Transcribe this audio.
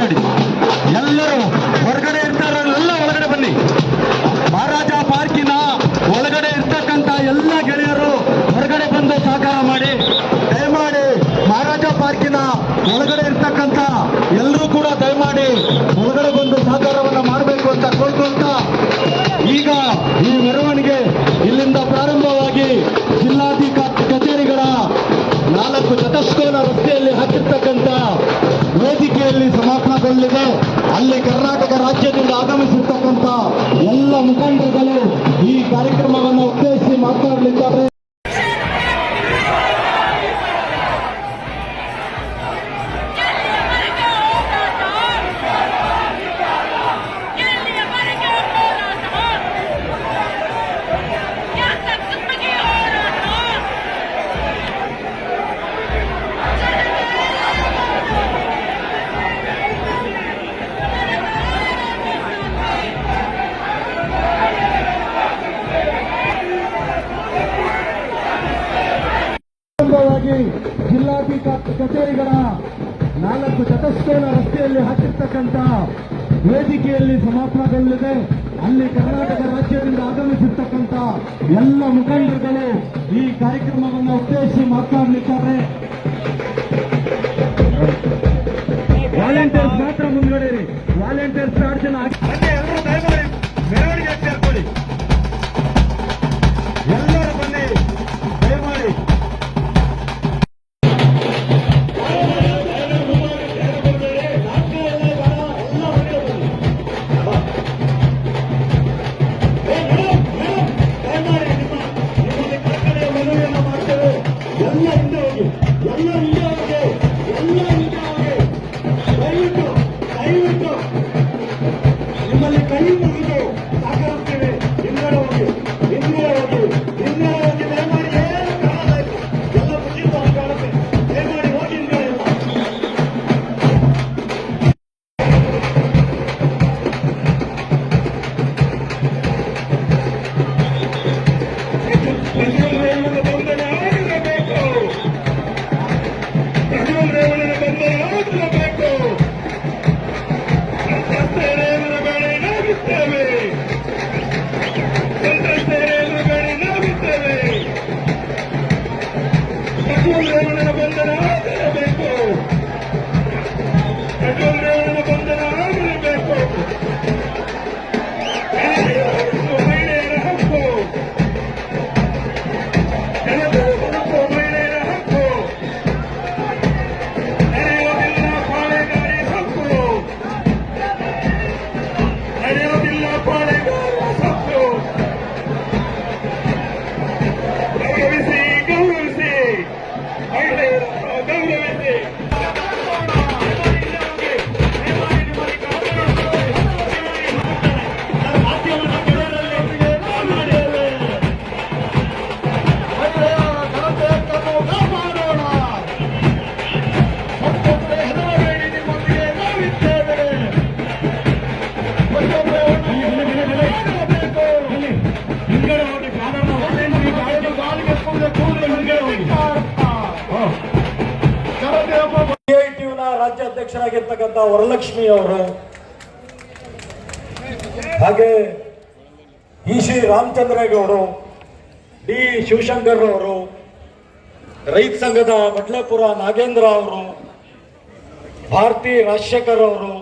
ಮಾಡಿಕೊಡಿ. ಎಲ್ಲರೂ ಹೊರಗಡೆ ಇರ್ತಾರಲ್ಲ ಒಳಗಡೆ ಬನ್ನಿ. ಮಹಾರಾಜ ಪಾರ್ಕಿನ ಒಳಗಡೆ ಇರ್ತಕ್ಕಂಥ ಎಲ್ಲ ಗೆಳೆಯರು ಹೊರಗಡೆ ಬಂದು ಸಹಕಾರ ಮಾಡಿ. ದಯಮಾಡಿ ಮಹಾರಾಜ ಪಾರ್ಕಿನ ಒಳಗಡೆ ಇರ್ತಕ್ಕಂಥ ಎಲ್ಲರೂ ಕೂಡ ದಯಮಾಡಿ ಒಳಗಡೆ ಬಂದು ಸಹಕಾರವನ್ನ ಮಾಡಬೇಕು ಅಂತ ಕೋರ್ಕೊಳ್ತಾ, ಈಗ ಈ ಮೆರವಣಿಗೆ ಇಲ್ಲಿಂದ ಪ್ರಾರಂಭವಾಗಿ ಜಿಲ್ಲಾಧಿಕಾರಿ ಕಚೇರಿಗಳ 4 ಚತುಷ್ಕೋನ ರಸ್ತೆಯಲ್ಲಿ ಹಾಕಿರ್ತಕ್ಕಂಥ ವೇದಿಕೆಯಲ್ಲಿ ಸಮಾಪನಗೊಳ್ಳಲಿದೆ. ಅಲ್ಲಿ ಕರ್ನಾಟಕ ರಾಜ್ಯದಿಂದ ಆಗಮಿಸಿರ್ತಕ್ಕಂಥ ಎಲ್ಲ ಮುಖಂಡರುಗಳು ಈ ಕಾರ್ಯಕ್ರಮವನ್ನು ಉದ್ದೇಶಿಸಿ ಮಾತನಾಡಲಿದ್ದಾರೆ. ಜಿಲ್ಲಾಧಿಕಾರಿ ಕಚೇರಿಗಳ 4 ಚತುಷ್ಕೋನ ರಸ್ತೆಯಲ್ಲಿ ಹಾಕಿರ್ತಕ್ಕಂಥ ವೇದಿಕೆಯಲ್ಲಿ ಸಮಾಪನಗೊಳ್ಳಲಿದೆ. ಅಲ್ಲಿ ಕರ್ನಾಟಕ ರಾಜ್ಯದಿಂದ ಆಗಮಿಸಿರ್ತಕ್ಕಂಥ ಎಲ್ಲ ಮುಖಂಡರುಗಳು ಈ ಕಾರ್ಯಕ್ರಮವನ್ನು ಉದ್ದೇಶಿಸಿ ಮಾತನಾಡಲಿದ್ದಾರೆ. ವಾಲಂಟಿಯರ್ಸ್ ಮಾತ್ರ ಮುಂದ್ಗಡೆ ಇರಿ. ವಾಲಂಟಿಯರ್ಸ್ 2 ಜನ ಎಲ್ಲರೂ ದಯಮಾಡಿ ಮೆರವಣಿಗೆ ಸೇರ್ಕೊಳ್ಳಿ. ಎಲ್ಲರೂ ಬನ್ನಿ ದಯಮಾಡಿ. ನಿಮ್ಮಲ್ಲಿ ಕೈ ಮುಗಿದು ಸಾಕರಿಸ್ತೇವೆ. ಹಿಂಗಡೆ ಹೋಗಿ ದಯಮಾಡಿ ಏನು ಕಾಣಲಾಯ್ತು, ಎಲ್ಲ ಮುಗಿದು ಅಂತ ಕಾಣುತ್ತೆ. ದಯಮಾಡಿ ಹೋಗಿ ಹಿಂಗಡೆ ಇಲ್ಲ. ರಾಜ್ಯಾಧ್ಯಕ್ಷರಾಗಿರ್ತಕ್ಕಂಥ ವರಲಕ್ಷ್ಮಿ ಅವರು, ಹಾಗೆ ಶ್ರೀ ರಾಮಚಂದ್ರೇಗೌಡರು, ಡಿ ಶಿವಶಂಕರ್ ಅವರು, ರೈತ ಸಂಘದ ಬಟ್ಲೇಪುರ ನಾಗೇಂದ್ರ ಅವರು, ಭಾರತಿ ರಾಜಶೇಖರ್ ಅವರು,